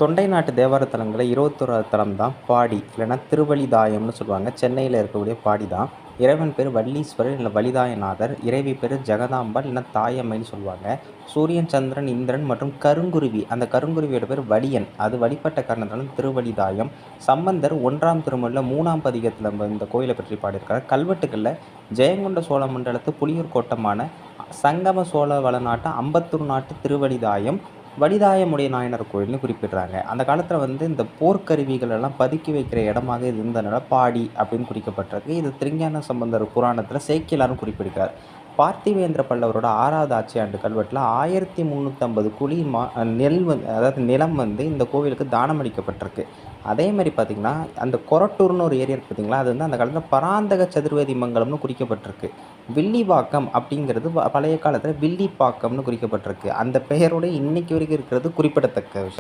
தொண்டை நாட்டு தேவார தலங்களில் 21வது தலம் தான் பாடி, இல்லைன்னா திருவலிதாயம்னு சொல்லுவாங்க. சென்னையில் இருக்கக்கூடிய பாடி தான். இறைவன் பேர் வள்ளீஸ்வரர் இல்லை வலிதாயநாதர். இறைவி பேர் ஜெகதாம்பாள் இல்லைன்னா தாயம்மைன்னு சொல்லுவாங்க. சூரியன், சந்திரன், இந்திரன் மற்றும் கருங்குருவி, அந்த கருங்குருவியோட பேர் வலியன். அது வழிபட்ட காரணத்தாலும் திருவலிதாயம். சம்பந்தர் 1ஆம் திருமுறையில் 3ஆம் பதிகத்தில் இந்த கோயிலை பற்றி பாடியிருக்கார். கல்வெட்டுக்களில் ஜெயங்கொண்ட சோழ மண்டலத்து புலியூர் கோட்டமான சங்கம சோழ வளநாட்டு அம்பத்தூர் நாட்டு திருவலிதாயம் வலிதாயமுடைய நாயனார் கோயில்னு குறிப்பிடுறாங்க. அந்த காலத்தில் இந்த போர்க்கருவிகள் எல்லாம் பதுக்கி வைக்கிற இடமாக இது இருந்தனால பாடி அப்படின்னு குறிக்கப்பட்டிருக்கு. இது திருஞான சம்பந்தர் புராணத்தில் சேக்கிழாரும் குறிப்பிடுகிறார். பார்த்திவேந்திர பல்லவரோட 6வது ஆட்சியாண்டு கல்வெட்டில் 1350 குழி நெல் அதாவது நிலம் இந்த கோவிலுக்கு தானம் அளிக்கப்பட்டிருக்கு. அதே மாதிரி பார்த்திங்கன்னா அந்த கொரட்டூர்னு ஒரு ஏரியா இருக்குது பார்த்திங்களா, அது அந்த காலத்தில் பராந்தக சதுர்வேதி மங்கலம்னு குறிக்கப்பட்டிருக்கு. வில்லிவாக்கம் அப்படிங்கிறது பழைய காலத்தில் வில்லிப்பாக்கம்னு குறிக்கப்பட்டிருக்கு. அந்த பெயரோடு இன்னைக்கு வரைக்கும் இருக்கிறது குறிப்பிடத்தக்க விஷயம்.